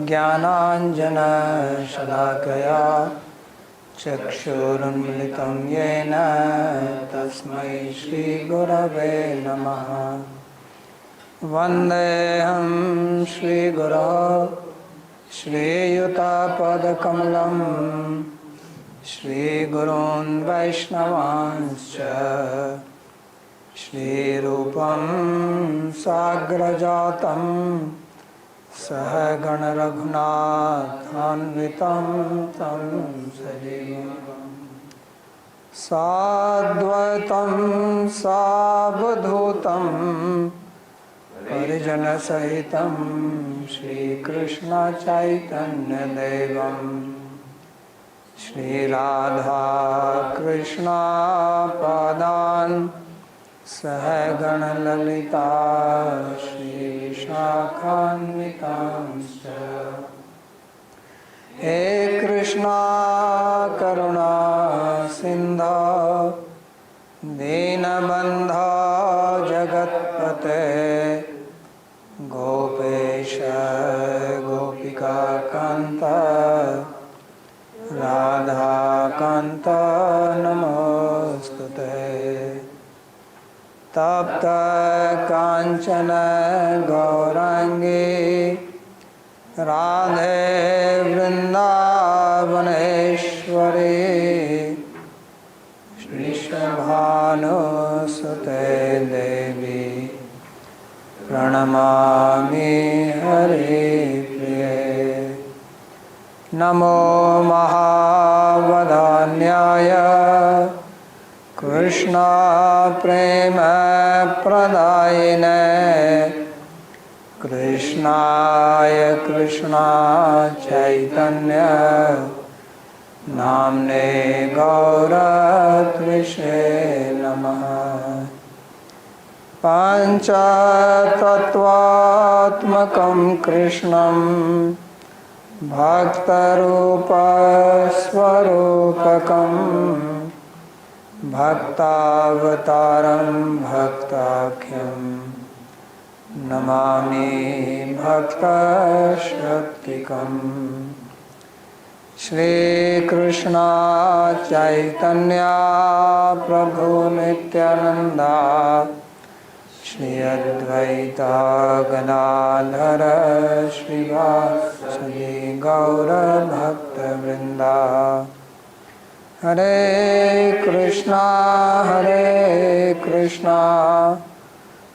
ज्ञानाञ्जनशलाकया चक्षुरुन्मिलितं येन तस्मै श्रीगुरवे नमः। वन्देऽहं श्रीगुरो श्रीयुतापदकमलं श्रीगुरून् वैष्णवांश्च श्रीरूपं साग्रजातं सहगणरघुनाथान्वितं तं सजीवं साद्वैतं सावधूतं परिजनसहितं श्रीकृष्णचैतन्यदेवं श्रीराधाकृष्णपादान् सहगणललिता श्रीशाखान्वितांश्च। हे कृष्णा करुणा सिन्धो दीनबन्धो जगत्पते गोपेश गोपिकान्त राधाकान्त नमोस्तुते। तप्त कांचन गौरांगी राधे वृंदावनेश्वरी वृषभानुसुते देवी प्रणमामि हरिप्रिये। नमो महावदान्याय कृष्णा प्रेम प्रदायिने कृष्णाय कृष्णा चैतन्य नाम्ने गौरत्विषे नमः। पञ्चतत्त्वात्मकं कृष्णं भक्तरूपस्वरूपकं भक्तावतारं भक्ताख्यं नमामि भक्तशक्तिकम्। श्रीकृष्ण चैतन्य प्रभु नित्यानंदा श्री अद्वैता गदाधर श्रीवासदि गौर भक्तवृंदा। हरे कृष्णा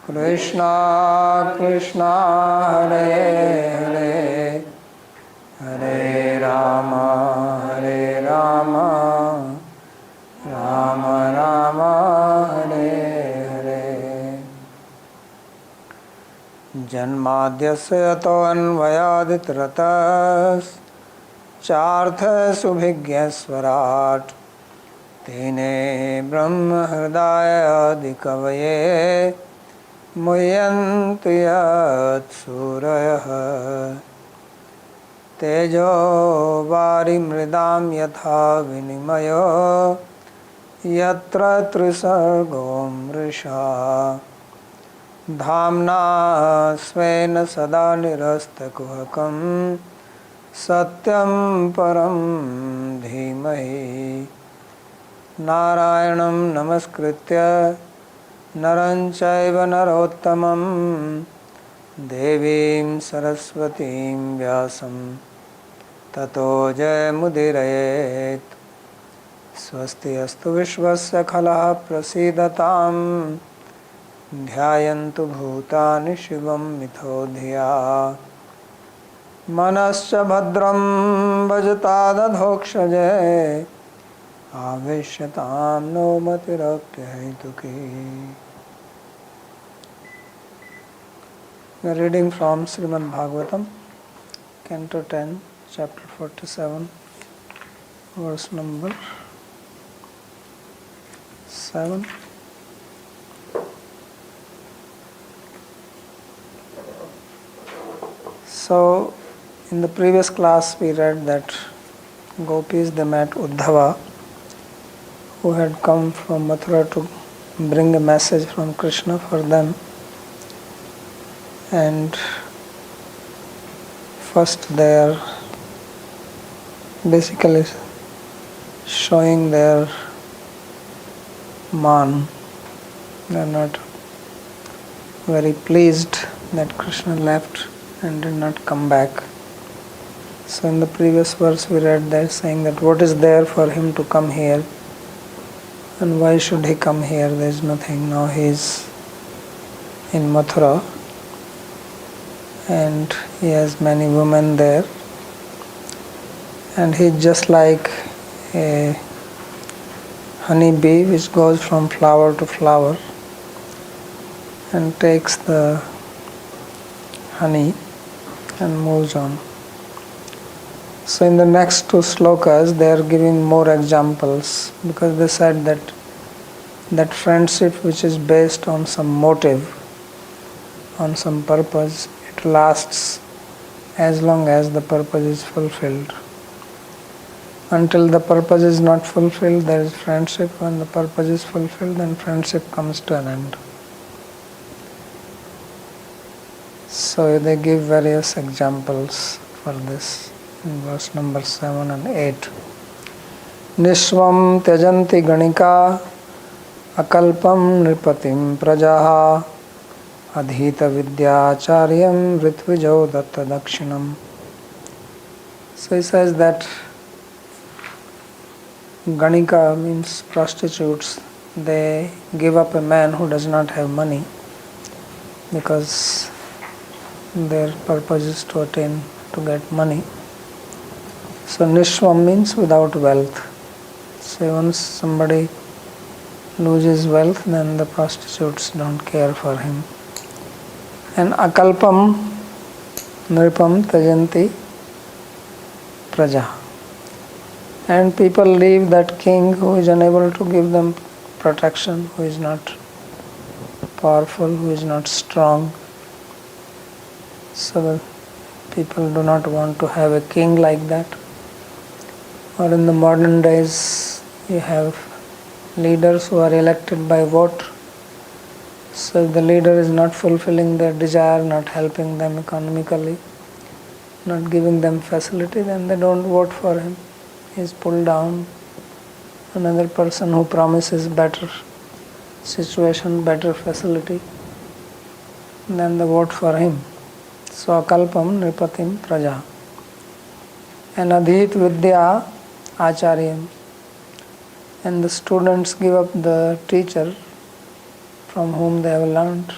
कृष्णा कृष्णा हरे हरे हरे राम राम राम हरे हरे। जन्माद्यस्य यतोऽन्वयादितरतश्चार्थसुभिज्ञस्वराट् तेने ब्रह्महृदायादिकवये मुह्यन्ति यत्सूरयः। तेजो वारिमृदां यथा विनिमयो यत्र त्रिसर्गो मृषा धाम्ना स्वेन सदा निरस्तकुहकं सत्यं परं धीमहि। नारायणं नमस्कृत्य नरं चैव नरोत्तमं देवीं सरस्वतीं व्यासं ततो जयमुदीरयेत्। स्वस्ति अस्तु विश्वस्य खलः प्रसीदतां ध्यायन्तु भूतानि शिवं मिथो धिया। मनश्च भद्रं भजतादधोक्षजे आवेश्यतां no मतिरप्यहेतुकी। We are reading from Śrīmad-Bhāgavatam, Canto 10, chapter 47, verse number 7. So, in the previous class we read that gopis, they met Uddhava, who had come from Mathura to bring a message from Krishna for them. And first they are basically showing their man. They are not very pleased that Krishna left and did not come back. So in the previous verse we read that saying that what is there for him to come here and why should he come here? There is nothing. Now he is in Mathura and he has many women there and he is just like a honey bee which goes from flower to flower and takes the honey and moves on. So in the next two slokas they are giving more examples because they said that friendship which is based on some motive, on some purpose, it lasts as long as the purpose is fulfilled. Until the purpose is not fulfilled, there is friendship. When the purpose is fulfilled, then friendship comes to an end. So they give various examples for this in verse number 7 and 8. Nishvam tyajanti ganika akalpam nripatim prajaha adhita vidyacharyam ritvijo datta dakshinam. So he says that ganika means prostitutes. They give up a man who does not have money because their purpose is to get money. So nishvam means without wealth. So once somebody loses wealth, then the prostitutes don't care for him. And akalpam nripam tajanti praja. And people leave that king who is unable to give them protection, who is not powerful, who is not strong. So the people do not want to have a king like that. Or in the modern days, you have leaders who are elected by vote. So if the leader is not fulfilling their desire, not helping them economically, not giving them facility, then they don't vote for him. He is pulled down. Another person who promises better situation, better facility, then they vote for him. So akalpam nripatim praja. And adhit vidya acharyam. And the students give up the teacher from whom they have learned.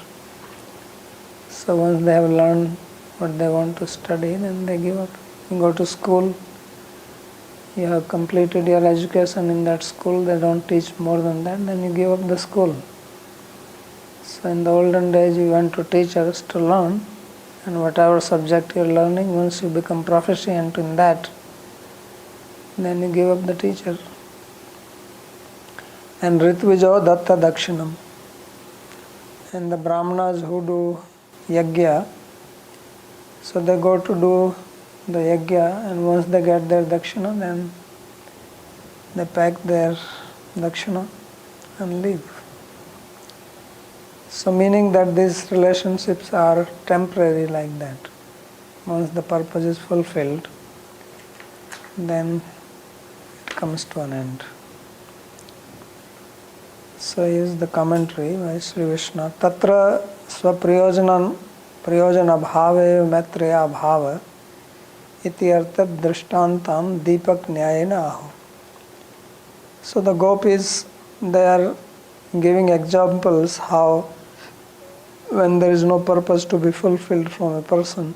So once they have learned what they want to study, then they give up. You go to school, you have completed your education in that school, they don't teach more than that, then you give up the school. So in the olden days you went to teachers to learn, and whatever subject you are learning, once you become proficient in that, then you give up the teacher. And ritvijo datta dakshinam. And the brahmanas who do yajna, so they go to do the yajna, and once they get their dakshina, then they pack their dakshina and leave. So meaning that these relationships are temporary like that. Once the purpose is fulfilled, then it comes to an end. So here's the commentary by Sri Vishnu. Tatra swapriyojana bhave maitreya bhava iti artha drishtantam deepak nyayena aho. So the gopis, they are giving examples how when there is no purpose to be fulfilled from a person,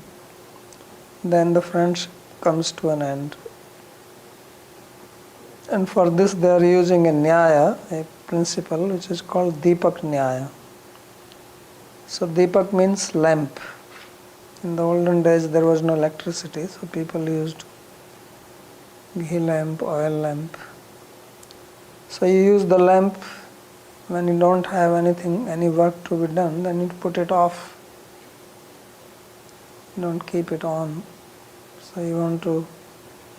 then the friendship comes to an end. And for this they are using a nyaya, a principle which is called Deepak Nyaya. So Deepak means lamp. In the olden days there was no electricity, so people used ghee lamp, oil lamp. So you use the lamp when you don't have anything, any work to be done, then you put it off. You don't keep it on. So you want to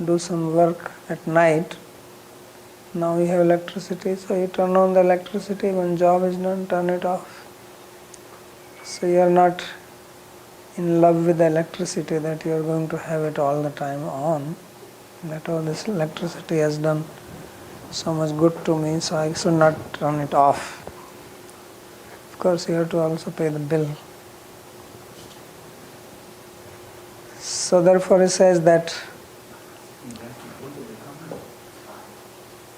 do some work at night. Now you have electricity, so you turn on the electricity. When job is done, turn it off. So you are not in love with the electricity that you are going to have it all the time on, that oh, this electricity has done so much good to me, so I should not turn it off. Of course, you have to also pay the bill. So therefore he says that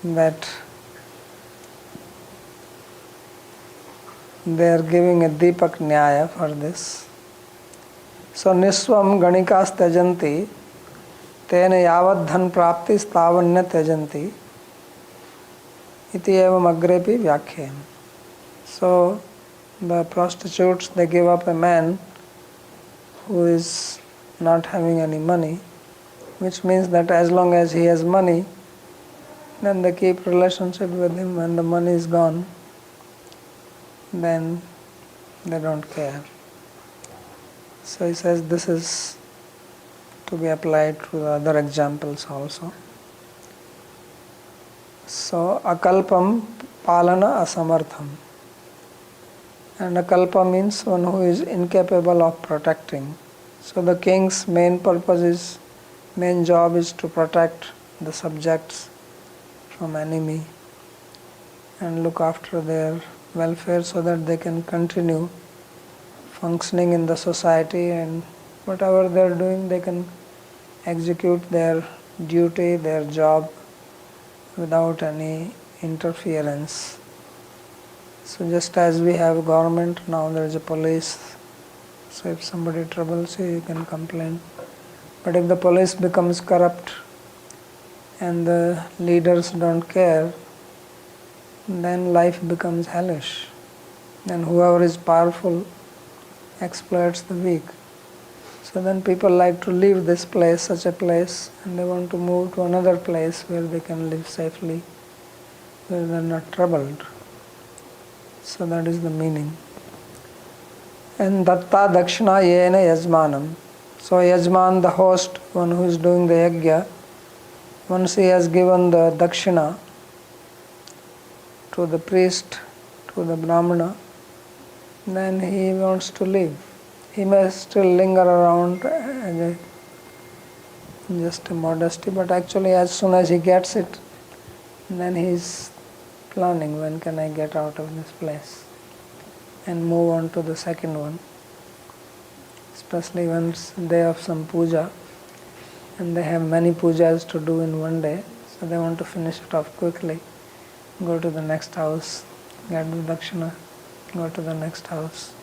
they are giving a Deepak Nyaya for this. So Niswam Ganikas Tyajanti Tena Yavad Dhan Prapti Stavanya Tyajanti Iti Evam Agrepi Vyakhyan. So the prostitutes, they give up a man who is not having any money, which means that as long as he has money, then they keep relationship with him. When the money is gone, then they don't care. So he says this is to be applied to the other examples also. So akalpam palana asamartham. And akalpa means one who is incapable of protecting. So the king's main job is to protect the subjects from enemy and look after their welfare so that they can continue functioning in the society, and whatever they are doing, they can execute their duty, their job without any interference. So just as we have government, now there is a police. So if somebody troubles you, you can complain. But if the police becomes corrupt and the leaders don't care, then life becomes hellish. Then whoever is powerful exploits the weak. So then people like to leave this place, such a place, and they want to move to another place where they can live safely, where they are not troubled. So that is the meaning. And datta dakshina yena yajmanam. So yajman, the host, one who is doing the yajna, once he has given the dakshina to the priest, to the brahmana, then he wants to leave. He may still linger around as just a modesty, but actually as soon as he gets it, then he is planning, when can I get out of this place and move on to the second one. Especially when it's day of some puja and they have many pujas to do in one day, so they want to finish it off quickly, go to the next house, get the dakshina, go to the next house.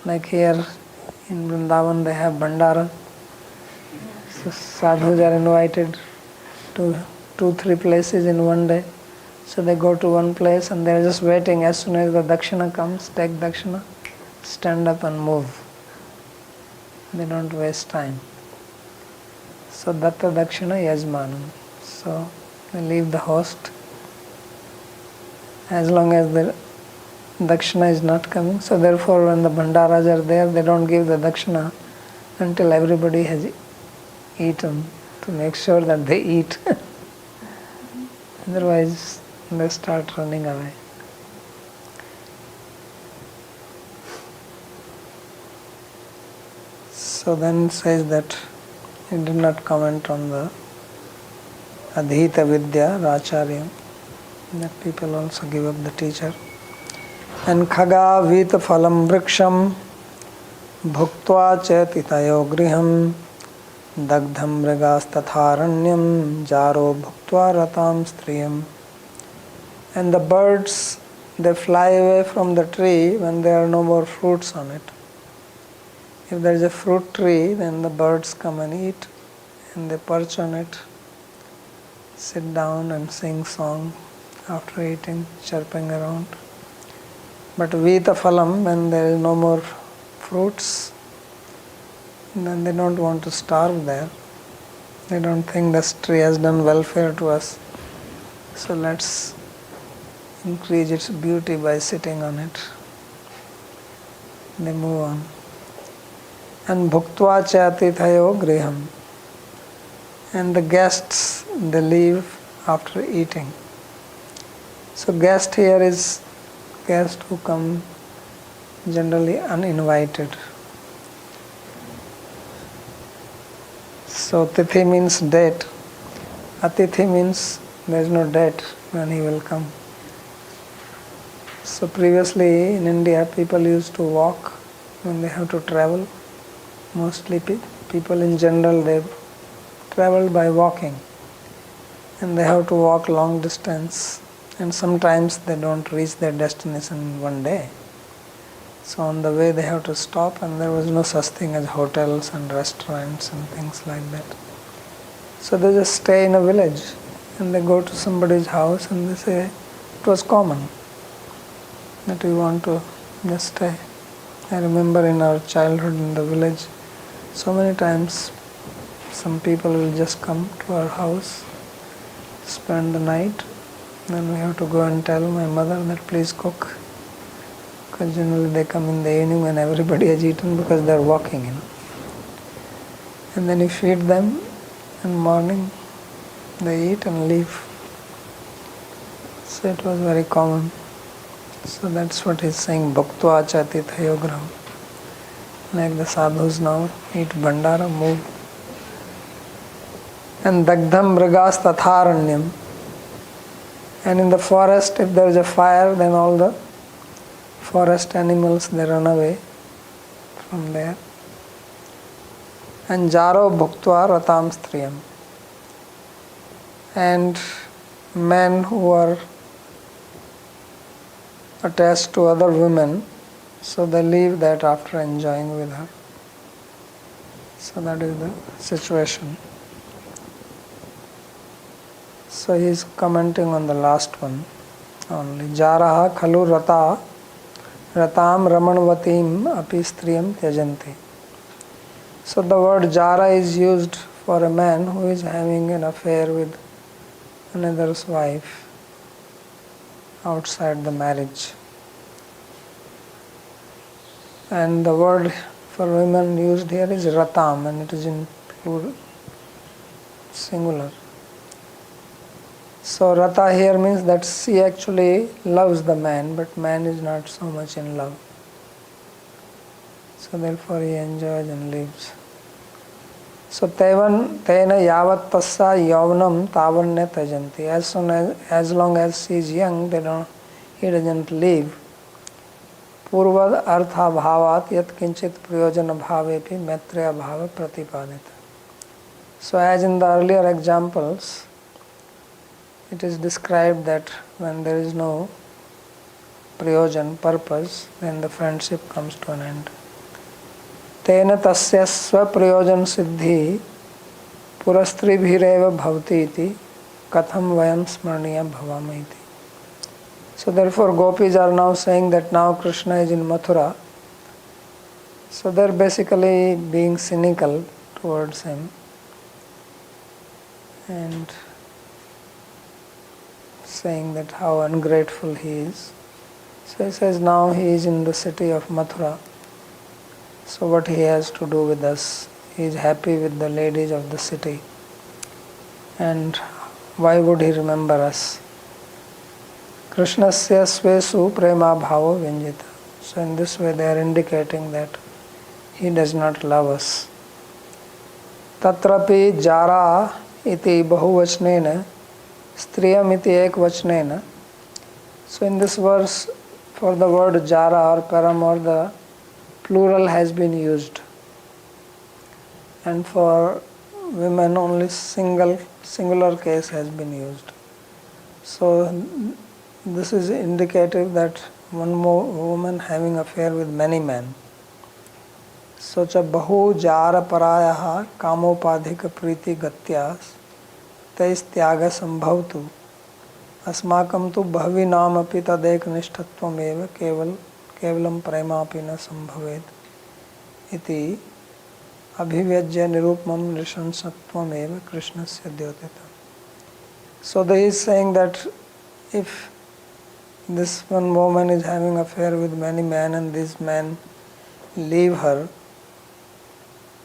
Like here in Vrindavan they have Bhandara. So sadhus are invited to 2-3 places in one day. So they go to one place and they are just waiting. As soon as the dakshina comes, take dakshina, stand up and move. They don't waste time. So datta dakshina yajmanam. So they leave the host. As long as the dakshina is not coming. So therefore when the bhandaras are there, they don't give the dakshina until everybody has eaten, to make sure that they eat. Otherwise they start running away. So then it says that he did not comment on the adhita vidya, racharya, that people also give up the teacher. And khaga vita phalam vriksham bhuktva cha titayo griham dagdham mrigas tatharanyam jaro bhuktva ratam striyam. And the birds, they fly away from the tree when there are no more fruits on it. If there is a fruit tree, then the birds come and eat, and they perch on it, sit down and sing song after eating, chirping around. But vita phalam, when there is no more fruits, then they don't want to starve there. They don't think this tree has done welfare to us, so let's increase its beauty by sitting on it. They move on. And bhuktva chatithayo griham. And the guests, they leave after eating. So guest here is guest who come generally uninvited. So Tithi means date. Atithi means there is no date when he will come. So previously in India people used to walk when they have to travel. Mostly people in general, they travel by walking. And they have to walk long distance. And sometimes they don't reach their destination in one day. So on the way they have to stop, and there was no such thing as hotels and restaurants and things like that. So they just stay in a village and they go to somebody's house and they say it was common that we want to just stay. I remember in our childhood in the village, so many times some people will just come to our house, spend the night, then we have to go and tell my mother that please cook. Because generally they come in the evening when everybody has eaten because they are walking, And then you feed them, in the morning they eat and leave. So it was very common. So that's what he's saying, Bhaktva Achati Thayogram. Like the sadhus now eat Bhandara, move. And Dagdham Mrigas Tatharanyam. And in the forest, if there is a fire, then all the forest animals, they run away from there. And Jaro Bhuktva Ratam Striyam. And men who are attached to other women, so they leave that after enjoying with her. So that is the situation. So he is commenting on the last one only. Jaraha khalu rata ratam ramanvatim api striyam tyajanti. So the word jara is used for a man who is having an affair with another's wife outside the marriage. And the word for women used here is ratam, and it is in plural, singular. So rata here means that she actually loves the man, but man is not so much in love. So therefore he enjoys and lives. So tena yavat tassa yavanam tavanya tajanti. As long as she is young, he doesn't leave. Purvad artha bhavat yat kinchit prayojana bhavepi maitriya bhava pratipadita. So as in the earlier examples, it is described that when there is no prayojan, purpose, then the friendship comes to an end. Tena tasya swaprayojan siddhi purastribhireva bhavati iti katham vayam smarniya bhavama iti. So therefore gopis are now saying that now Krishna is in Mathura. So they are basically being cynical towards him and saying that how ungrateful he is. So he says now he is in the city of Mathura. So what he has to do with us? He is happy with the ladies of the city. And why would he remember us? Krishnasya svesu prema bhavo vyanjita. So in this way they are indicating that he does not love us. Tatrapi jara iti bahuvachnena striyam iti ekvachnena. So in this verse, for the word jara or paramor, the plural has been used, and for women only singular case has been used. So this is indicative that one more woman having affair with many men. So cha bahu jara parayaha kamopadhika priti gatyas tais tyaga sambhavtu asmakam tu bhavinam api tadek nishthatvam eva kevalam prema api na sambhaved iti abhivyajya nirupmam nishansatvam eva krishnasya dyotita. So he is saying that if this one woman is having affair with many men and these men leave her,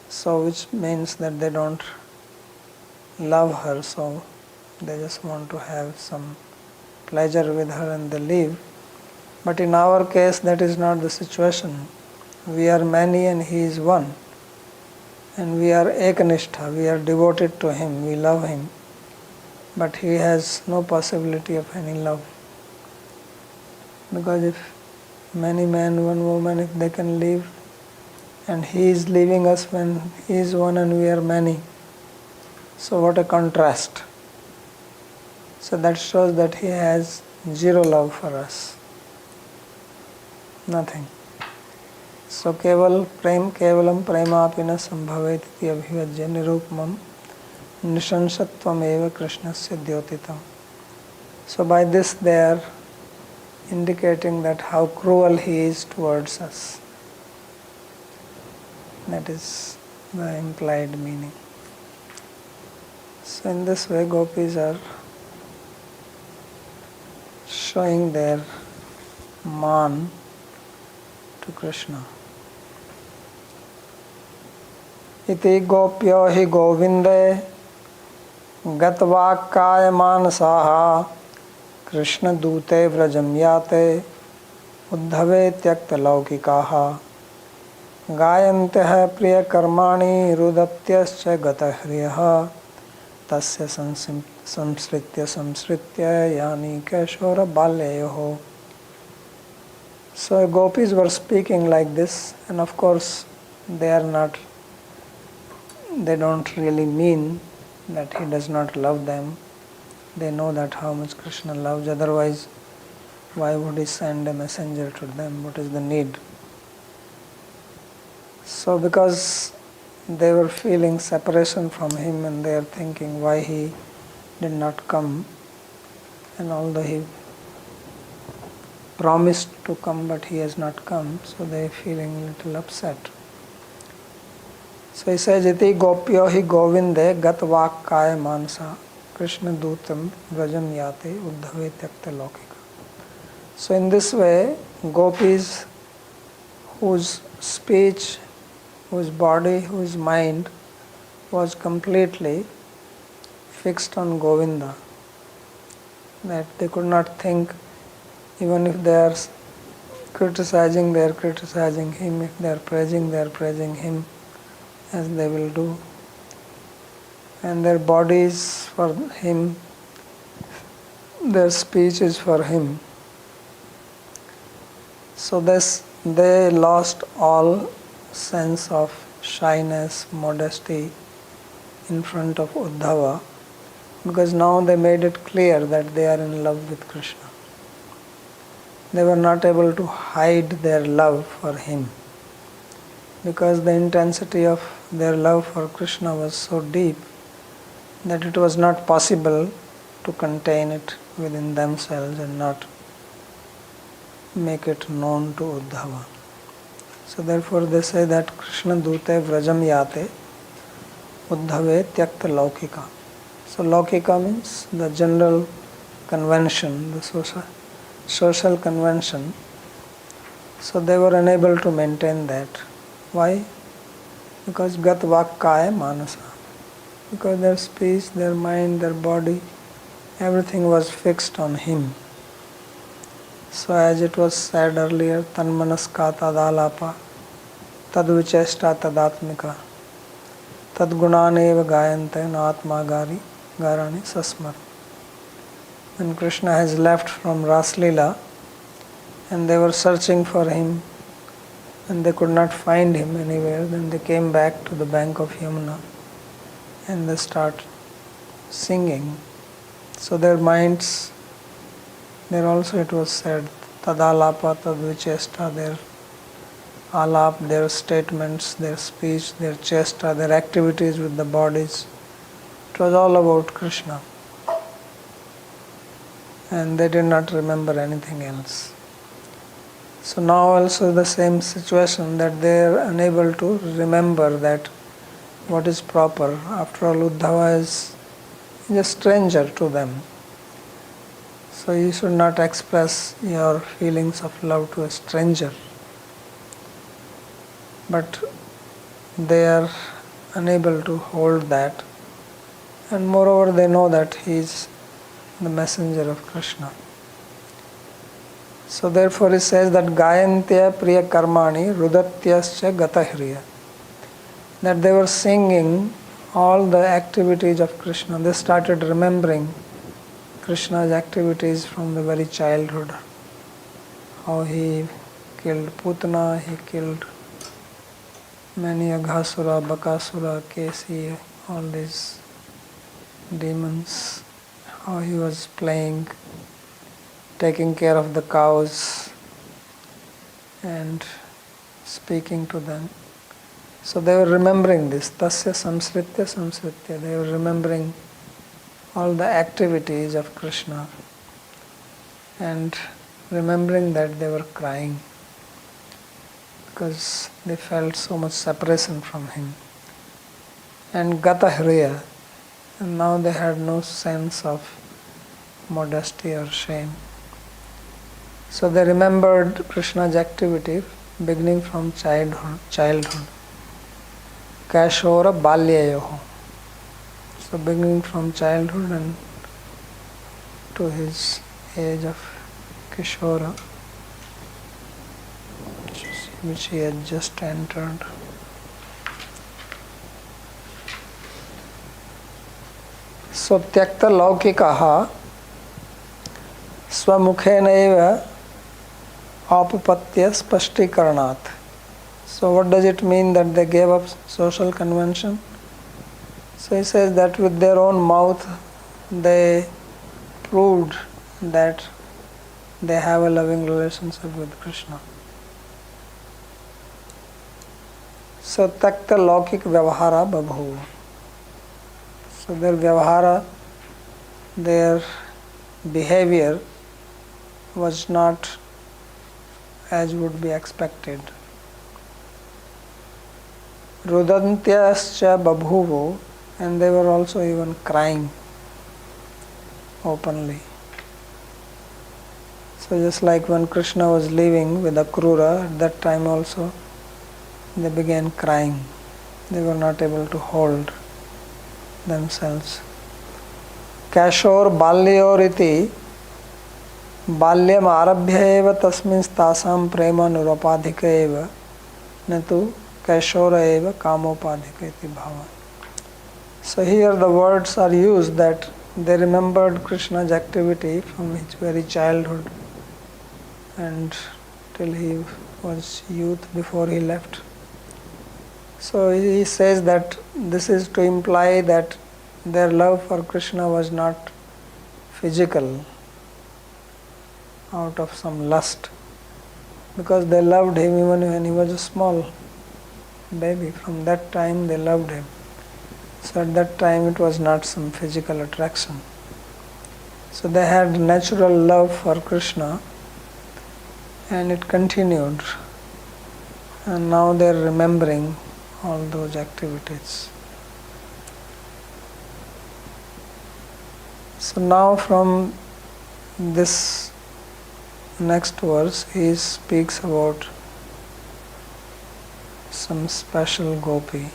so which means that they don't love her, so they just want to have some pleasure with her and they leave. But in our case that is not the situation. We are many and he is one. and we are ekanistha, we are devoted to him, we love him, but he has no possibility of any love. Because if many men, one woman, if they can live, and he is leaving us when he is one and we are many, so what a contrast. So that shows that he has zero love for us. Nothing. So kevalam premapina sambhavet iti abhivajya nirupamam nishansatvam eva krishnasya dyotitam. So by this they are indicating that how cruel he is towards us. That is the implied meaning. So in this way gopis are showing their man to Krishna. Iti gopyo hi govinde gatvakaya manasaha Krishna dute vrajam yate uddhave tyakta laukikaha gayanteh priya karmani rudatyascha gatahriyaha tasya samsritya yani keshora balyayoho. So gopis were speaking like this, and of course they don't really mean that he does not love them. They know that how much Krishna loves, otherwise why would he send a messenger to them? What is the need? So because they were feeling separation from him and they are thinking why he did not come, and although he promised to come but he has not come, so they are feeling a little upset. So he says, iti gopyo hi govinde gatvakaya mansa Krishna dutam vrajam yate uddhave tyakta laukika. So in this way, gopis whose speech, whose body, whose mind was completely fixed on Govinda, that they could not think, even if they are criticizing, they are criticizing him, if they are praising him, as they will do. And their body is for him, their speech is for him. So this, they lost all sense of shyness, modesty in front of Uddhava, because now they made it clear that they are in love with Krishna. They were not able to hide their love for him, because the intensity of their love for Krishna was so deep that it was not possible to contain it within themselves and not make it known to Uddhava. So therefore they say that Krishna dute vrajam yate uddhave tyakta laukika. So laukika means the general convention, the social convention. So they were unable to maintain that. Why? Because gat vakkaya manasa. Because their speech, their mind, their body, everything was fixed on him. So as it was said earlier, tanmanaska tadalapa tadvicheshta tadatmika tadgunaneva gayante natma garani sasmar. When Krishna has left from Rāsa-līlā and they were searching for him and they could not find him anywhere, then they came back to the bank of Yamuna and they start singing. So their minds, there also it was said, tadalapa tadvicheshta, their alap, their statements, their speech, their chesta, their activities with the bodies, it was all about Krishna. And they did not remember anything else. So now also the same situation, that they are unable to remember that what is proper. After all, Uddhava is a stranger to them. So you should not express your feelings of love to a stranger. But they are unable to hold that. And moreover, they know that he is the messenger of Krishna. So therefore he says that gayantya priya karmani rudatyascha gatahriya. that they were singing all the activities of Krishna. They started remembering Krishna's activities from the very childhood. How he killed Putana, he killed many Aghasura, Bakasura, Kesi, all these demons. How he was playing, taking care of the cows and speaking to them. So they were remembering this. Tasya samsritya samsritya. They were remembering all the activities of Krishna and remembering that they were crying because they felt so much separation from him. And gata hriya, and now they had no sense of modesty or shame. So they remembered Krishna's activity beginning from childhood. Kashora balyayoho. So beginning from childhood and to his age of Kishora, which he had just entered. So tyakta laukikaha swamukhena eva apupatya spashtikarnat. So what does it mean that they gave up social convention? So he says that with their own mouth they proved that they have a loving relationship with Krishna. So takta laukik vyavahara babhu. So their vyavahara, their behavior was not as would be expected. Rudantyascha babhuvo, and they were also even crying openly. So just like when Krishna was leaving with Akrura, at that time also they began crying. They were not able to hold themselves. Kashor balyoriti balyam arabhya eva tasmin stasam prema nuropadhika eva natu kashora eva kamopadhika iti bhava. So here the words are used that they remembered Krishna's activity from his very childhood and till he was youth before he left. So he says that this is to imply that their love for Krishna was not physical, out of some lust, because they loved him even when he was a small baby. From that time they loved him. So at that time it was not some physical attraction. So they had natural love for Krishna and it continued. And now they are remembering all those activities. So now from this next verse he speaks about some special gopi.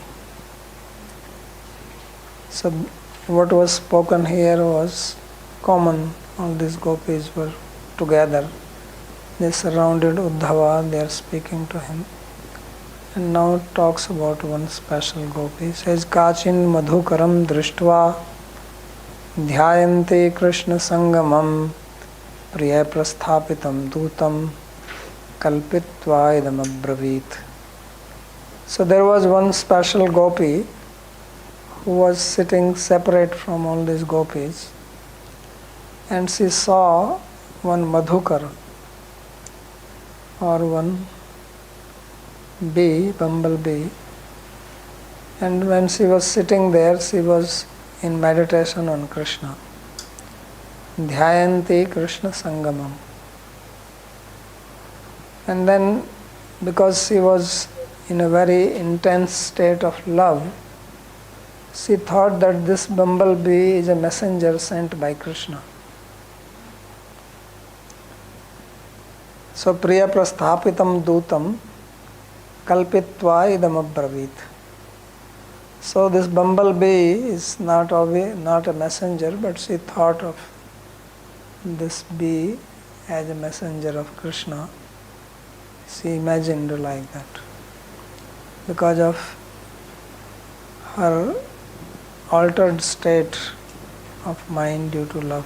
So what was spoken here was common. All these gopis were together. They surrounded Uddhava, they are speaking to him. And now it talks about one special gopi. It says, Kachin madhukaram drishtva dhyayanti krishna sangamam priya prasthapitam dutam kalpitva idam abravit. So there was one special gopi who was sitting separate from all these gopis, and she saw one madhukar or one bee, bumblebee, and when she was sitting there she was in meditation on Krishna. Dhyayanti Krishna Sangamam. And then because she was in a very intense state of love, she thought that this bumblebee is a messenger sent by Krishna. So Priya Prasthapitam Dutam Kalpitva Idam Abravit. So this bumblebee is not a messenger, but she thought of this bee as a messenger of Krishna. She imagined like that. Because of her altered state of mind due to love.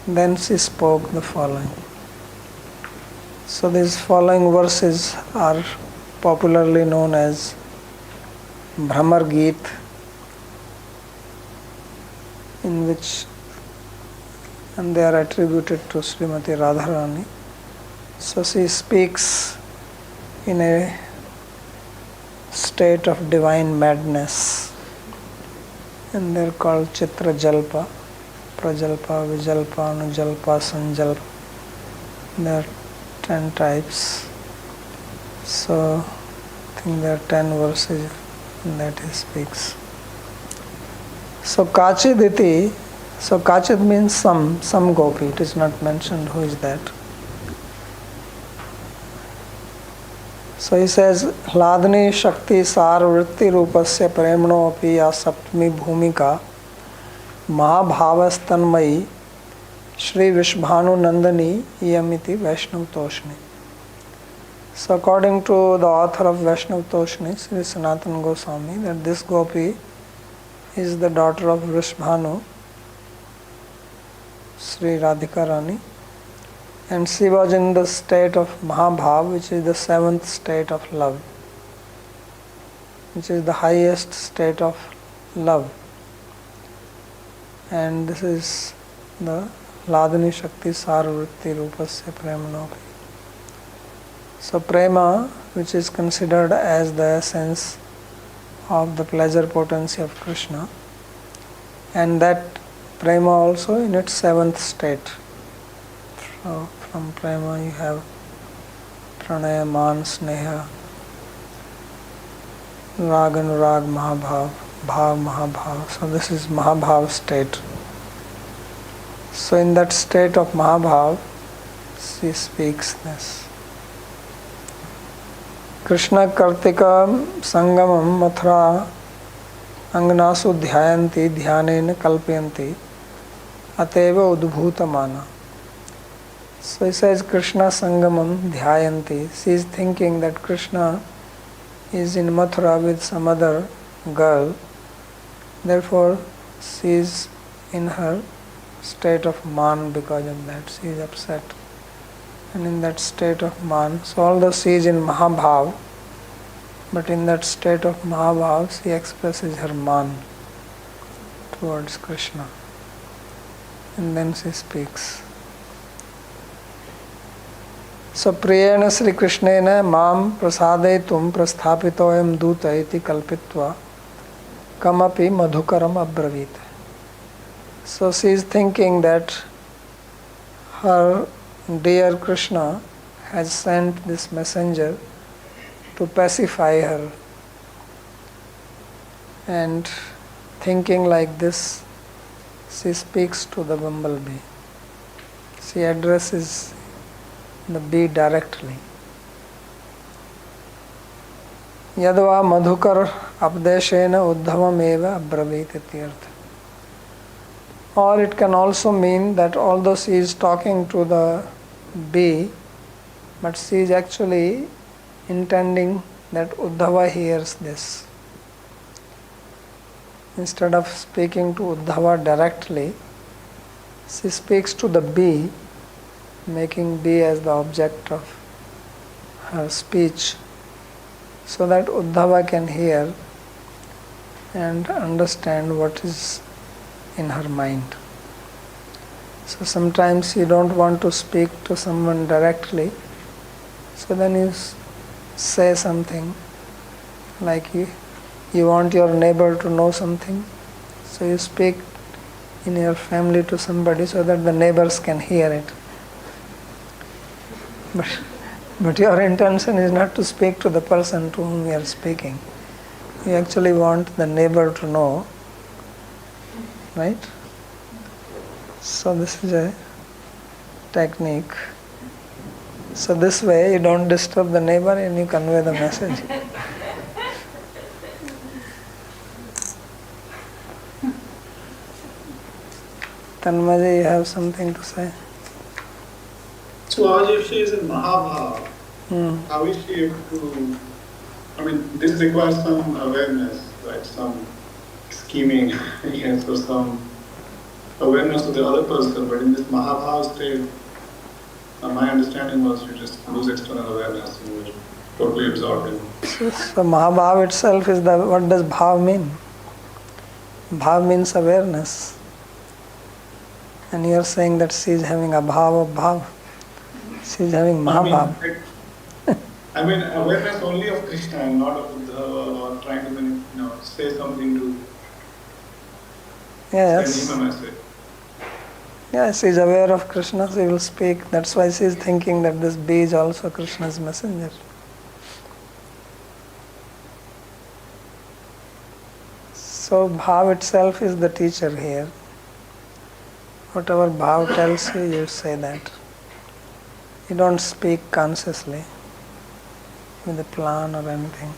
Then she spoke the following. So these following verses are popularly known as Bhramar Geet, in which, and they are attributed to Srimati Radharani. So she speaks in a state of divine madness, and they are called Chitra Jalpa, Prajalpa, Vijalpa, Anujalpa, Sanjalpa. There are 10 types. So I think there are 10 verses that he speaks. So Kachiditi, so Kachid means some gopi. It is not mentioned who is that. So he says, Hladni Shakti Sar Vritti Rupasya Premno Api Ya Saptami Bhumika Mahabhavastanmayi Shri Vishbhanu Nandani Iyamiti Vaishnav Toshni. So according to the author of Vaishnav Toshni, Sri Sanatana Goswami, that this gopi is the daughter of Vishbhanu, Sri Radhika Rani, and she was in the state of Mahabhav, which is the 7th state of love, which is the highest state of love. And this is the Hladni Shakti Sarvritti Rupasya Premanopi. So prema, which is considered as the essence of the pleasure potency of Krishna, and that prema also in its 7th state. So from prema you have pranaya, man, sneha, rag, anurag, mahabhav, bhav, mahabhav. So this is mahabhav state. So in that state of mahabhav, she speaks this. Krishna Kartika Sangamam Mathura Anganasu Dhyayanti Dhyanena Kalpayanti Ateva Udbhutamana. So he says Krishna Sangamam Dhyayanti. She is thinking that Krishna is in Mathura with some other girl. Therefore, she is in her state of man because of that. She is upset. And in that state of man, so although she is in Mahabhav, but in that state of Mahabhav, she expresses her man towards Krishna. And then she speaks. So priyena Sri Krishnena mam prasadetum prasthapitoyam duta iti kalpitva kamapi madhukaram abravit. So she is thinking that her dear Krishna has sent this messenger to pacify her, and thinking like this, she speaks to the bumblebee. She addresses the bee directly. Yadva madhukar abdeshena uddhavam eva abravit ityartha. Or it can also mean that although she is talking to the bee, but she is actually intending that Uddhava hears this. Instead of speaking to Uddhava directly, she speaks to the bee, making bee as the object of her speech, so that Uddhava can hear and understand what is in her mind. So sometimes you don't want to speak to someone directly, so then you say something like you want your neighbor to know something, so you speak in your family to somebody so that the neighbors can hear it. But your intention is not to speak to the person to whom you are speaking. You actually want the neighbor to know, right? So this is a technique. So this way you don't disturb the neighbor and you convey the message. Tanmaya, you have something to say? So as if she is in Mahabhav, how is she able to I mean, this requires some awareness, right? Some scheming, yes, or some awareness of the other person. But in this Mahabhava state, my understanding was you just lose external awareness and you're totally absorbed in. So Mahabhav itself is the, what does bhav mean? Bhav means awareness. And you are saying that she is having a bhav of bhav. She is having Mahabhav. I mean awareness only of Krishna and not of Uddhava or trying to say something to Yes. send him a message. Yes, she is aware of Krishna, she will speak. That's why she is thinking that this bee is also Krishna's messenger. So bhav itself is the teacher here. Whatever bhav tells you, you say that. You don't speak consciously with a plan or anything.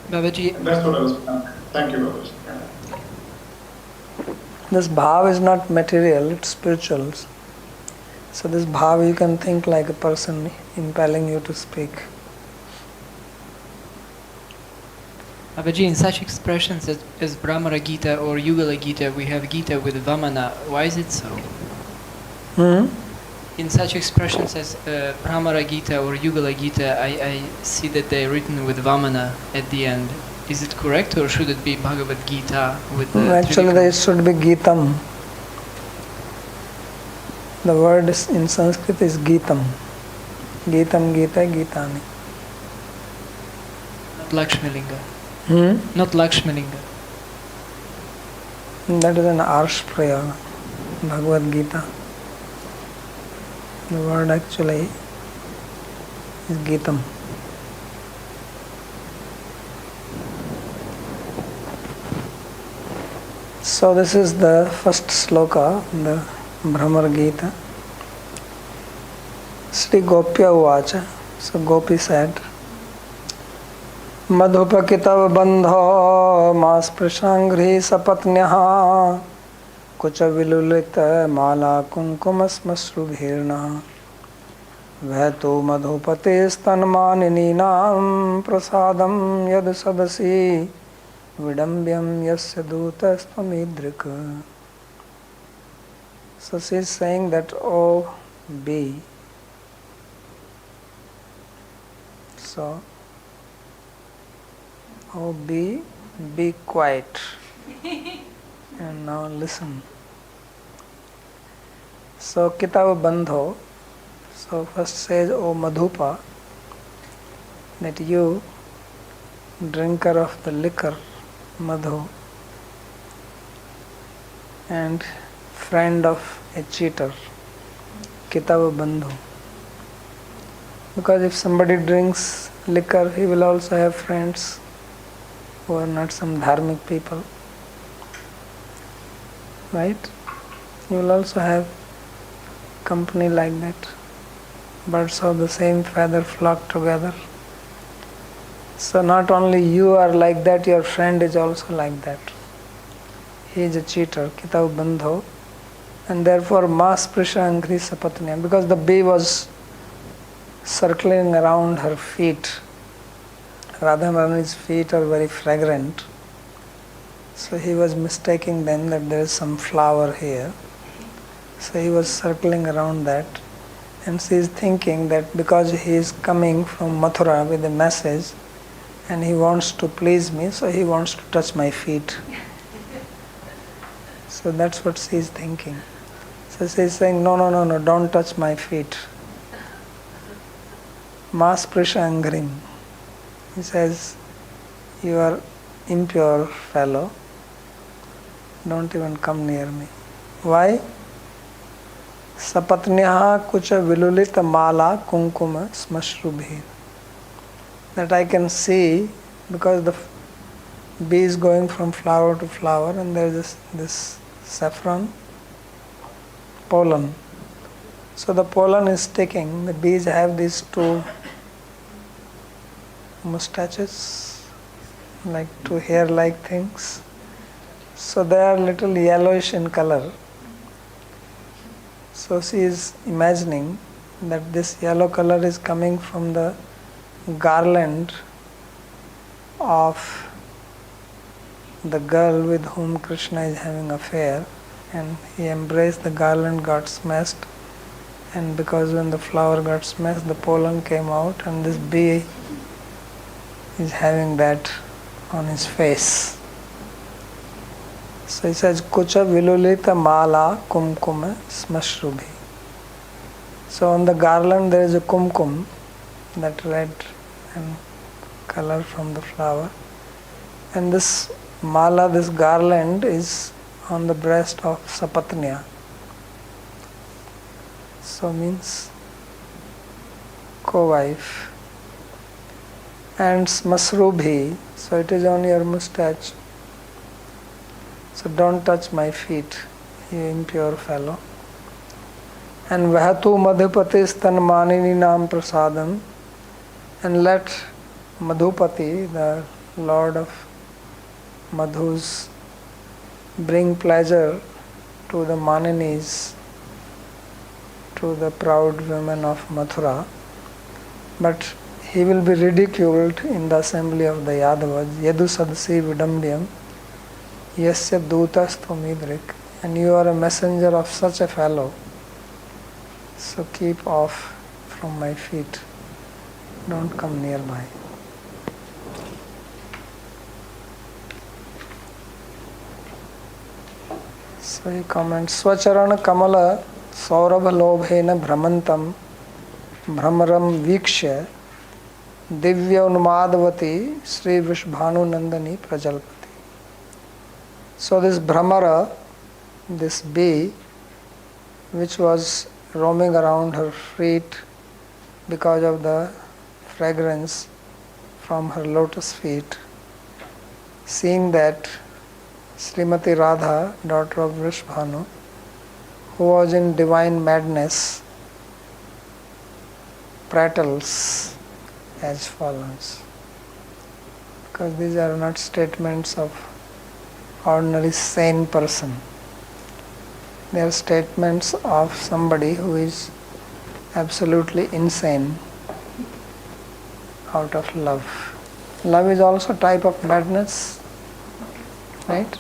Babaji, That's what I was planning. Thank you, Babaji. This bhav is not material, it's spiritual. So this bhav you can think like a person impelling you to speak. Babaji, in such expressions as Brahmara Gita or Yugala Gita, we have Gita with Vamana. Why is it so? In such expressions as Brahmara Gita or Yugala Gita, I see that they are written with Vamana at the end. Is it correct, or should it be Bhagavad Gita with the Actually, there should be Gitam. The word in Sanskrit is Gitam. Gitam, Gita, Gitani. Not Lakshmilinga. Not Lakshmilinga. That is an arsh prayer, Bhagavad Gita. The word actually is Gitam. So this is the first sloka, the Brahmar Gita. Shri Gopya Uvacha. So Gopi said, Madhupakitav bandho masprishanghri sapatnyaha kucha vilulita mala kunkumasmasrubhirna Vaito madhupate stanmaninam prasadam yad sadasi vidambyam yasya dutastvamidrika. So she is saying that, oh, be. So, oh, be quiet. And now listen. So, Kitav Bandho. So, first says, O Madhupa, that you, drinker of the liquor, Madhu, and friend of a cheater, Kitav Bandhu. Because if somebody drinks liquor, he will also have friends who are not some dharmic people. Right? You will also have company like that. Birds of the same feather flock together. So not only you are like that, your friend is also like that. He is a cheater, Kitav Bandho. And therefore, Masprisha Angri Sapatnya, because the bee was circling around her feet. Radharani's feet are very fragrant. So he was mistaking then that there is some flower here. So he was circling around that. And she is thinking that because he is coming from Mathura with a message and he wants to please me, so he wants to touch my feet. So that's what she is thinking. So she is saying, no, don't touch my feet. Masprisha Angrim. He says, you are impure fellow. Don't even come near me. Why? Sapatnyaha kucha vilulita mala kunkuma smashrubhir. That I can see, because the bee is going from flower to flower and there is this saffron pollen. So the pollen is sticking. The bees have these two mustaches, like two hair-like things. So they are little yellowish in color. So she is imagining that this yellow color is coming from the garland of the girl with whom Krishna is having an affair, and he embraced the garland, got smashed, and because when the flower got smashed, the pollen came out, and this bee is having that on his face. So he says, Kucha vilulita mala kumkume smashrubhi. So on the garland there is a kumkum, that red and color from the flower. And this mala, this garland is on the breast of Sapatnya. So means co-wife. And smasrubhi, so it is on your mustache. So don't touch my feet, you impure fellow. And vahatu madhupati stanmanini nam prasadam, and let Madhupati, the Lord of Madhus, bring pleasure to the Maninis, to the proud women of Mathura, but he will be ridiculed in the assembly of the Yadavas. Yadu sadasi vidambyam yasya dutastu midrik, and you are a messenger of such a fellow, so keep off from my feet, don't come nearby. So he comments, Swacharana Kamala Saurabha Lobhena Brahmantam Brahmaram Vikshya Divya Unmadavati Shri Vishbhanu Nandani Prajalpati. So this Brahmara, this bee, which was roaming around her feet because of the fragrance from her lotus feet, seeing that Srimati Radha, daughter of Vishbhanu, who was in divine madness, prattles as follows. Because these are not statements of ordinary sane person. They are statements of somebody who is absolutely insane out of love. Love is also a type of madness, right?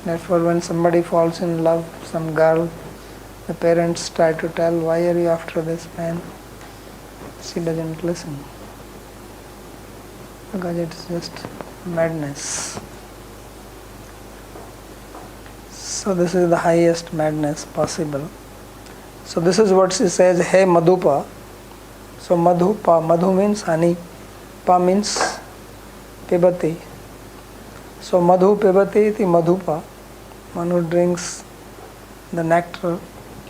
Therefore, when somebody falls in love, some girl, the parents try to tell, why are you after this man? She doesn't listen. Because it is just madness. So this is the highest madness possible. So this is what she says, Hey Madhupa. So Madhu means honey, Pa means pibati. So Madhu pibati iti Madhupa, one who drinks the nectar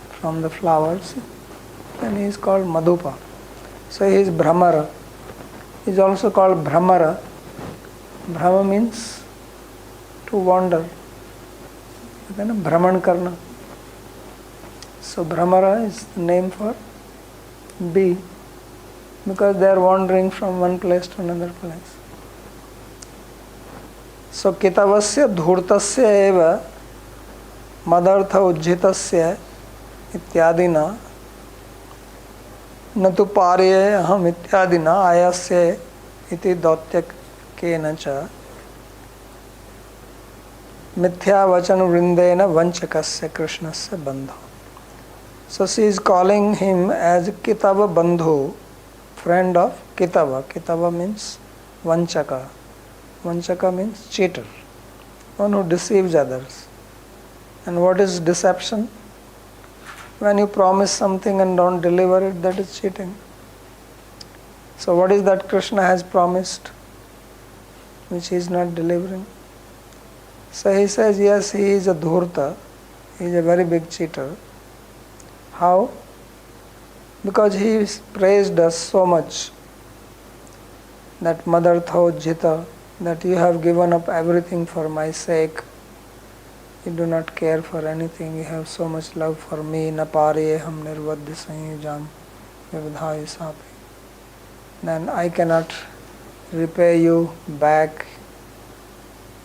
from the flowers, and he is called Madhupa. So he is Brahmara. He is also called Brahmara. Brahma means to wander. Brahman karna. So Brahmara is the name for bee, because they are wandering from one place to another place. So Kitavasya dhurtasya eva madartha ujjitasya ityadina natu parye aham ityadina ayasya iti dautyak kenacha mithya vachan vrindena vanchakasya krishnasya bandho. So she is calling him as Kitava Bandhu, friend of Kitava. Kitava means Vanchaka. Vanchaka means cheater, one who deceives others. And what is deception? When you promise something and don't deliver it, that is cheating. So what is that Krishna has promised, which he is not delivering? So he says, yes, he is a dhurta, he is a very big cheater. How? Because he praised us so much, that Madartha Ujjita, that you have given up everything for my sake. You do not care for anything, you have so much love for me. Napariyeham nirvadya sanyujam vivadhaya sapi. Then I cannot repay you back,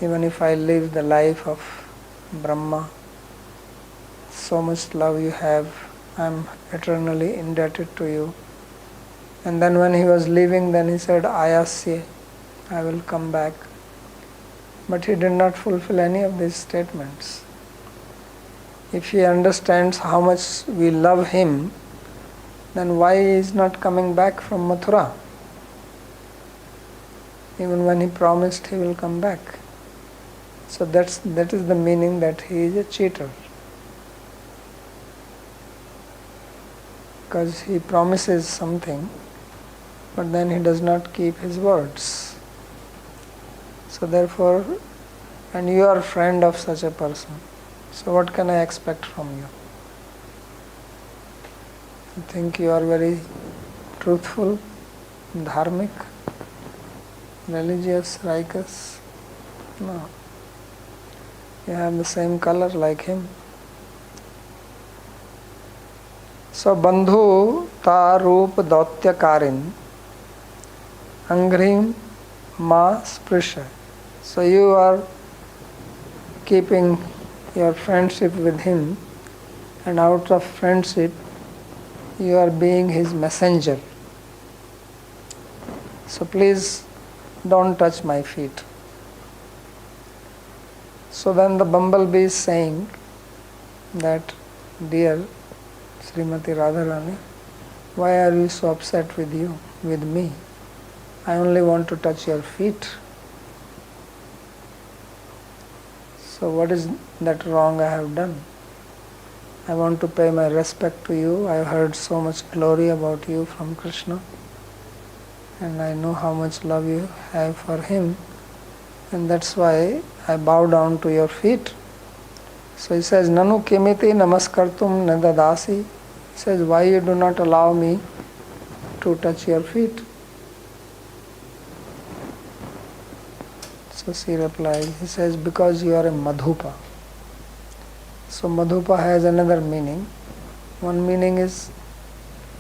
even if I live the life of Brahma. So much love you have, I am eternally indebted to you. And then when he was leaving, then he said, Ayasya, I will come back. But he did not fulfill any of these statements. If he understands how much we love him, then why he is not coming back from Mathura? Even when he promised he will come back. So that is the meaning that he is a cheater. Because he promises something, but then he does not keep his words. So therefore, and you are a friend of such a person, so what can I expect from you? You think you are very truthful, dharmic, religious, righteous? No. You have the same color like him. So bandhu ta roop dautyakarin anghrim ma sprisha. So you are keeping your friendship with him, and out of friendship you are being his messenger. So please don't touch my feet. So then the bumblebee is saying that, dear Srimati Radharani, why are you so upset with me? I only want to touch your feet. So what is that wrong I have done? I want to pay my respect to you. I have heard so much glory about you from Krishna, and I know how much love you have for him, and that's why I bow down to your feet. So he says, Nanu kimiti namaskartum nadadasi. He says, why you do not allow me to touch your feet? So she replies, he says, because you are a madhupa. So madhupa has another meaning. One meaning is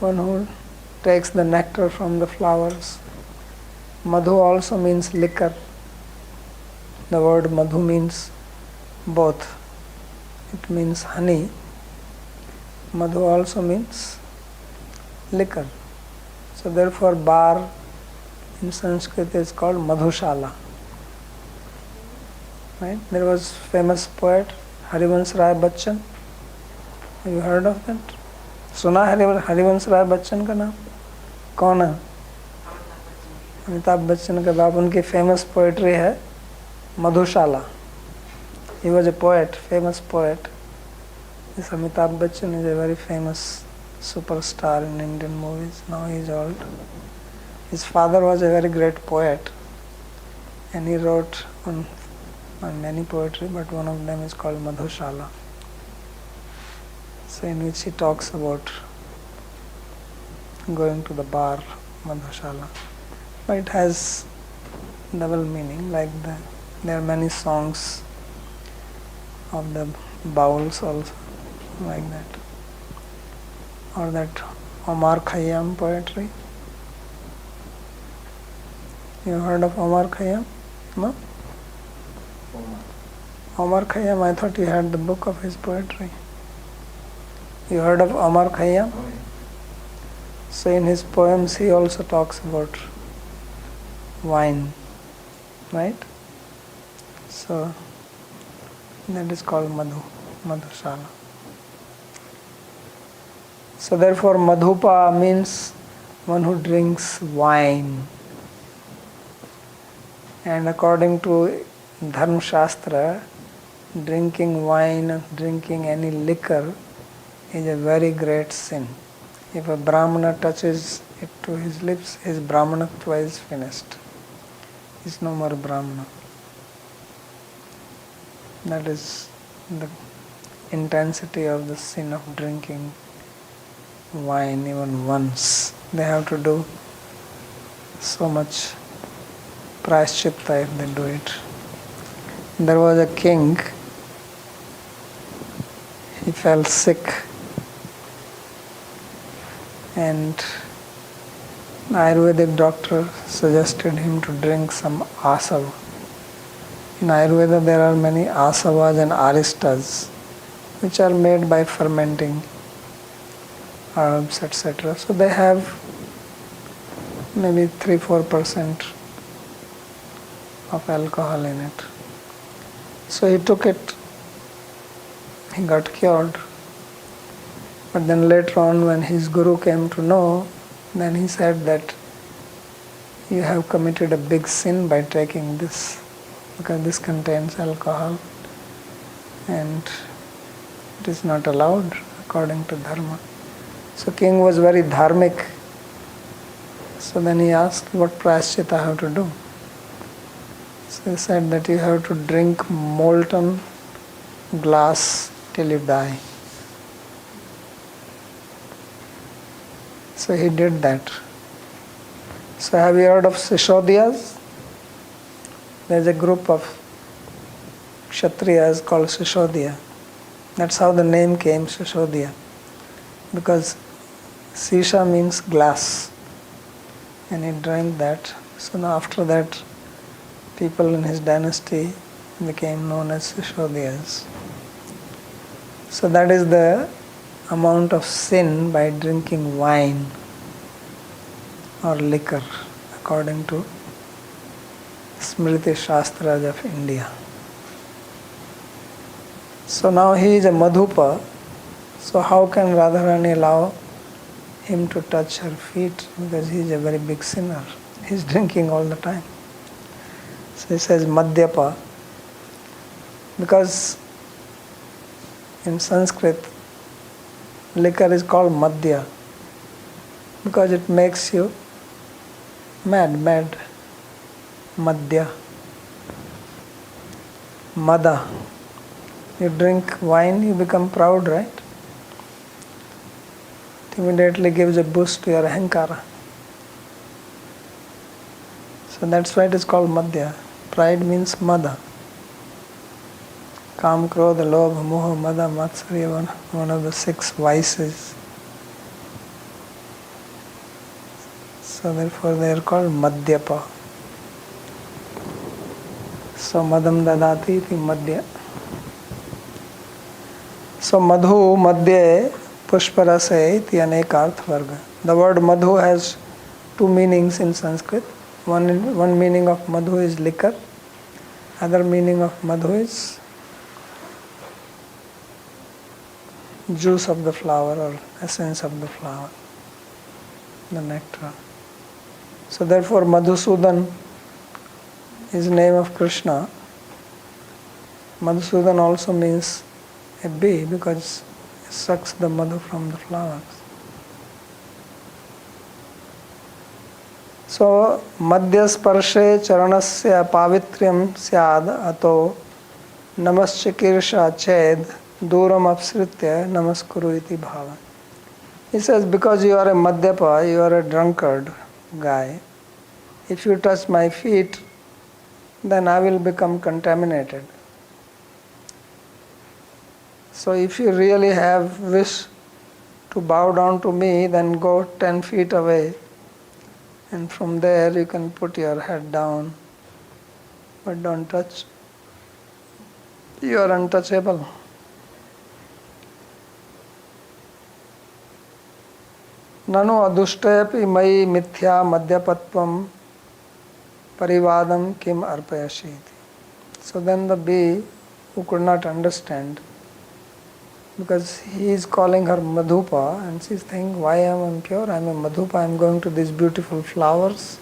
one who takes the nectar from the flowers. Madhu also means liquor. The word madhu means both. It means honey. Madhu also means liquor. So therefore bar in Sanskrit is called madhushala. Right? There was famous poet Harivansh Rai Bachchan. Have you heard of that? सुना हरिवंश राय बच्चन का नाम? कौन है? अमिताभ बच्चन के बाप. उनकी famous poetry है मधुशाला. He was a poet, famous poet. This Amitabh Bachchan is a very famous superstar in Indian movies. Now he is old. His father was a very great poet, and he wrote on many poetry, but one of them is called Madhushala. So in which he talks about going to the bar, Madhushala. But it has double meaning, like there are many songs of the bowls also, like that. Or that Omar Khayyam poetry. You heard of Omar Khayyam? No? Omar Khayyam, I thought you had the book of his poetry. You heard of Omar Khayyam? So in his poems he also talks about wine, right? So that is called Madhushala. So therefore Madhupa means one who drinks wine. And according to Dharma Shastra, drinking wine, drinking any liquor is a very great sin. If a Brahmana touches it to his lips, his Brahmanatva is finished. He is no more Brahmana. That is the intensity of the sin of drinking wine even once. They have to do so much prashchitta if they do it. There was a king, he fell sick, and the Ayurvedic doctor suggested him to drink some asava. In Ayurveda there are many asavas and aristas which are made by fermenting herbs, etc. So they have maybe 3-4% of alcohol in it. So he took it, he got cured. But then later on, when his guru came to know, then he said that you have committed a big sin by taking this, because this contains alcohol and it is not allowed according to dharma. So king was very dharmic. So then he asked what prayaschitta I have to do. So he said that you have to drink molten glass till you die. So he did that. So have you heard of Sishodiyas? There is a group of Kshatriyas called Sishodiya. That's how the name came, Sishodiya. Because Sisha means glass. And he drank that. So now after that, people in his dynasty became known as Sishodiyas. So that is the amount of sin by drinking wine or liquor, according to Smriti Shastras of India. So now he is a Madhupa. So how can Radharani allow him to touch her feet? Because he is a very big sinner. He is drinking all the time. So he says Madhyapa. Because in Sanskrit, liquor is called Madhya. Because it makes you mad. Madhya. Mada. You drink wine, you become proud, right? It immediately gives a boost to your ahankara. So that's why it is called Madhya. Pride means Mada. Kam, Krodha, Lobha, Moha, Mada, Matsarya, one of the 6 vices. So therefore they are called Madhyapa. So Madam Dadati iti Madhya. So Madhu, Madhya, Pushparase iti anekarth varga. The word Madhu has 2 meanings in Sanskrit. One meaning of Madhu is liquor. Other meaning of Madhu is juice of the flower or essence of the flower, the nectar. So therefore Madhusudan is the name of Krishna. Madhusudan also means a bee because it sucks the madhu from the flowers. So madhyasparshe charanasya pavitryam syad ato namaschikirša ched duram apsritya namaskuru iti bhava. He says, because you are a madhyapa, you are a drunkard guy, if you touch my feet, then I will become contaminated. So if you really have wish to bow down to me, then go 10 feet away, and from there you can put your head down, but don't touch. You are untouchable. Nanu adushtyapi mai mithya madhyapatvam parivadam kim arpayashiti. So then the bee, who could not understand, because he is calling her Madhupa, and she is thinking, why I am impure? I am a Madhupa, I am going to these beautiful flowers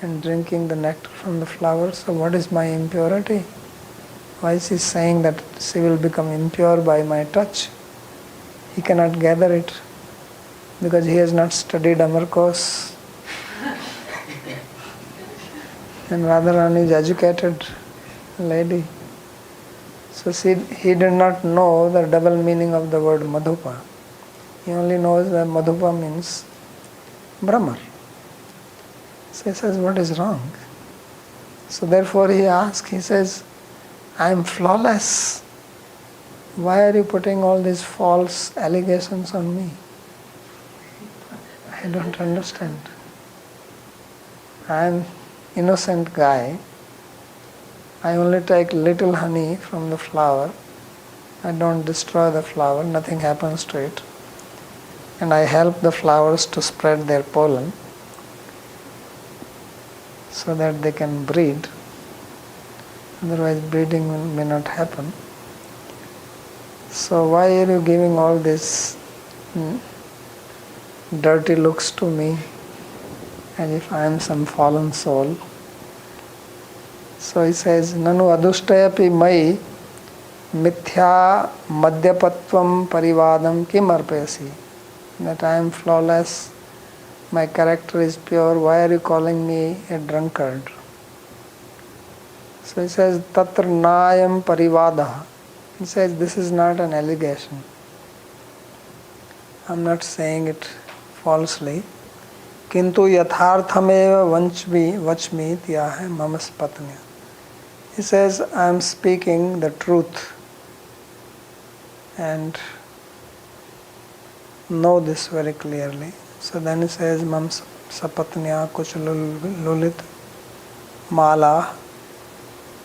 and drinking the nectar from the flowers. So what is my impurity? Why is he saying that she will become impure by my touch? He cannot gather it because he has not studied Amar course. And Radharani is educated lady. So he did not know the double meaning of the word Madhupa. He only knows that Madhupa means Brahmar. So he says, what is wrong? So therefore he asks, he says, I am flawless. Why are you putting all these false allegations on me? I don't understand. I am innocent guy. I only take little honey from the flower. I don't destroy the flower, nothing happens to it. And I help the flowers to spread their pollen. so that they can breed. Otherwise breeding may not happen. So why are you giving all this dirty looks to me as if I am some fallen soul? So he says, Nanu adushthayapi mai mithya madhyapatvam parivadam kim arpayasi. That I am flawless, my character is pure, why are you calling me a drunkard? So he says, Tatra nayam parivadaha. He says, this is not an allegation. I am not saying it falsely. Kintu yatharthameva vachmi tyaha mamas patnya. He says, I am speaking the truth and know this very clearly. So then he says, Mam sapatnya kuch lulit mala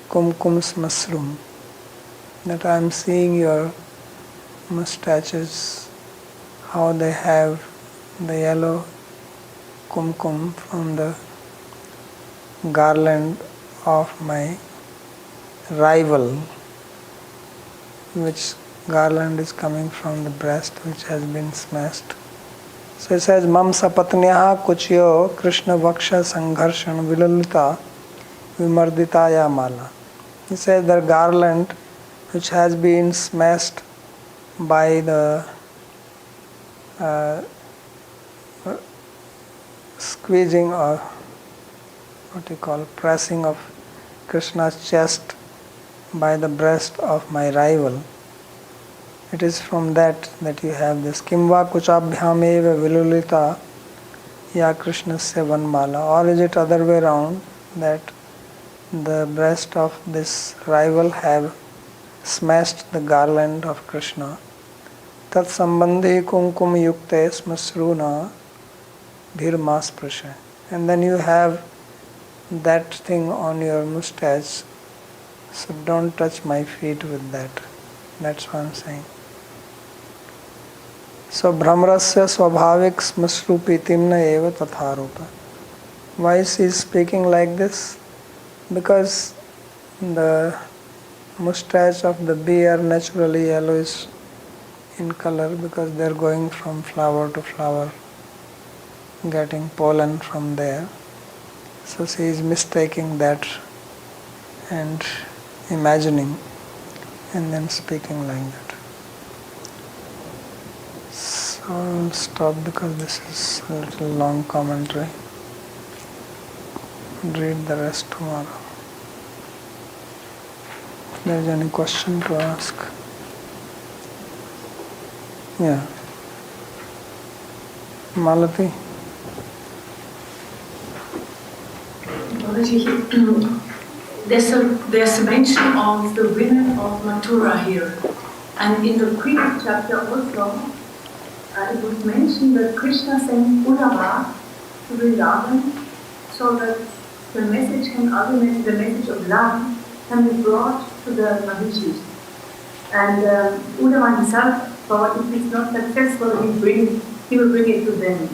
kumkum smasrum. That I am seeing your mustaches, how they have the yellow kumkum from the garland of my rival, which garland is coming from the breast which has been smashed. So it says, Mam sapatnyaha kuchyo Krishna vaksha sangharshan vilalita vimarditaya mala. He says the garland which has been smashed by the squeezing or what you call pressing of Krishna's chest by the breast of my rival. It is from that you have this Kimva kuchabhyameva vilulita ya Krishnasya vanmala. Or is it other way around, that the breast of this rival have smashed the garland of Krishna. Tat sambandhi kumkum yukte smasruna dhirmas prasha. And then you have that thing on your mustache, so don't touch my feet with that. That's what I'm saying. So Brahmarasya swabhavik smasrupitimna eva tatharupa. Why is he speaking like this? Because the mustache of the bee are naturally yellowish in color because they are going from flower to flower, getting pollen from there. So she is mistaking that and imagining and then speaking like that. So I'll stop because this is a little long commentary. Read the rest tomorrow. If there is any question to ask. Yeah. Malati? Babaji, there's a mention of the women of Mathura here. And in the previous chapter also, it was mentioned that Krishna sent Uddhava to Vrindavan so that the message the message of love can be brought to the Mahishis. And Uddhava himself thought if it's not successful, he will bring it to them.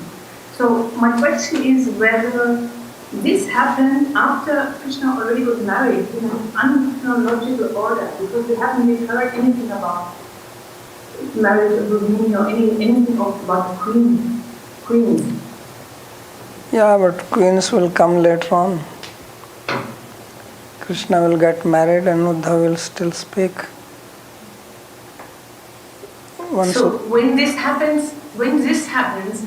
So my question is whether this happened after Krishna already was married in an unchronological order, because we haven't really heard anything about marriage of Rukmini or anything about queens. Yeah, but queens will come later on. Krishna will get married and Uddhava will still speak. So when this happens,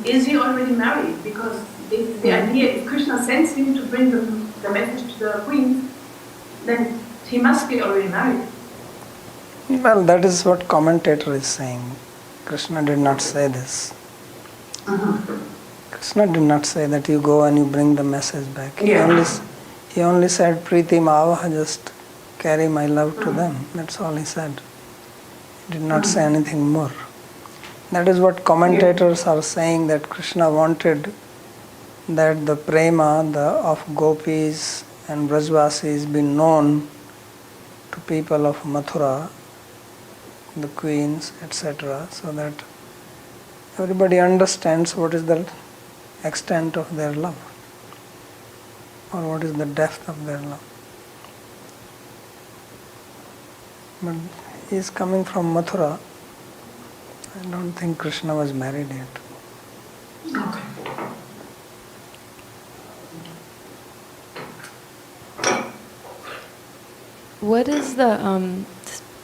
is he already married? Because the idea, if Krishna sends him to bring the message to the queens, then he must be already married. Well, that is what commentator is saying. Krishna did not say this. Krishna did not say that you go and you bring the message back. Yeah. He only said, Priti Mavaha, just carry my love to them. That's all he said. He did not say anything more. That is what commentators are saying, that Krishna wanted that the prema of gopis and Brajvasis be known to people of Mathura, the queens, etc., so that everybody understands what is the extent of their love. or what is the depth of their love. But he is coming from Mathura. I don't think Krishna was married yet. Okay. What is the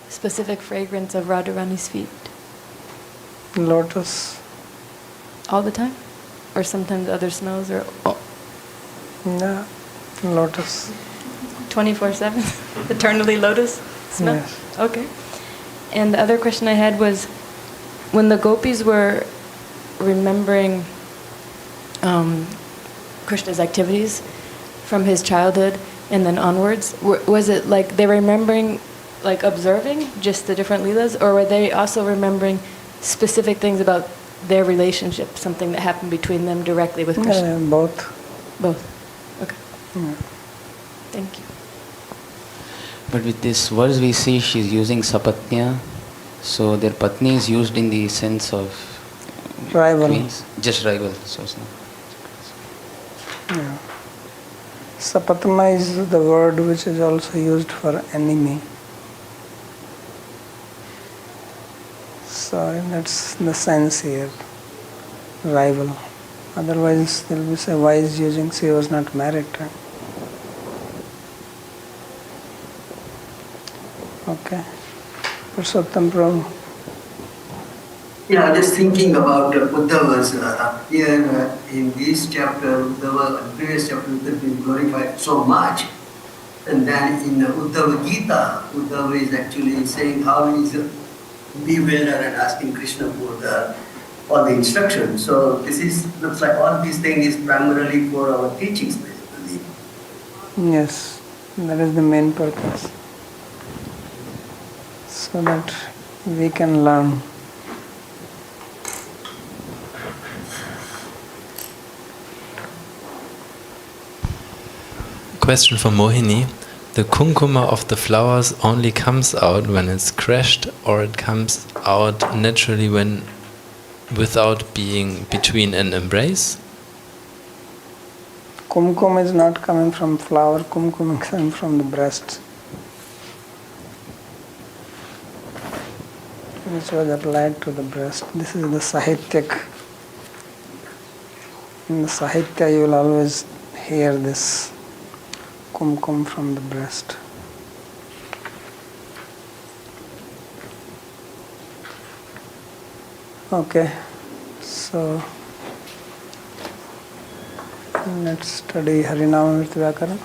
specific fragrance of Radharani's feet? Lotus. All the time? Or sometimes other smells? Or Yeah, lotus. 24/7? Eternally lotus smell? Yes. Okay. And the other question I had was, when the gopis were remembering Krishna's activities from his childhood and then onwards, was it like they were remembering, like observing just the different leelas, or were they also remembering specific things about their relationship, something that happened between them directly with Krishna? Both. Both. Okay. Yeah. Thank you. But with this words we see she's using sapatnya, so their patni is used in the sense of Rival. queens, just rival. So it's not. Yeah. Sapatma is the word which is also used for enemy. So that's the sense here, rival. Otherwise they'll be say, why is using, she was not married. Right? Okay. Purushottam Prabhu. Yeah, just thinking about Uddhava's here in this chapter, Uddhava, previous chapter, Uddhava is glorified so much. And then in Uddhava Gita, Uddhava is actually saying how he is a beware and asking Krishna for all the instructions. So this looks like all these things is primarily for our teachings basically. Yes, that is the main purpose. So that we can learn. Question from Mohini. The kumkuma of the flowers only comes out when it's crushed, or it comes out naturally when without being between an embrace? Kumkum is not coming from flower, kumkum is coming from the breast, which was applied to the breast. This is the Sahityak. In the Sahitya you will always hear this kumkum from the breast. Okay, so let's study Harinama Vrita Vyakaran.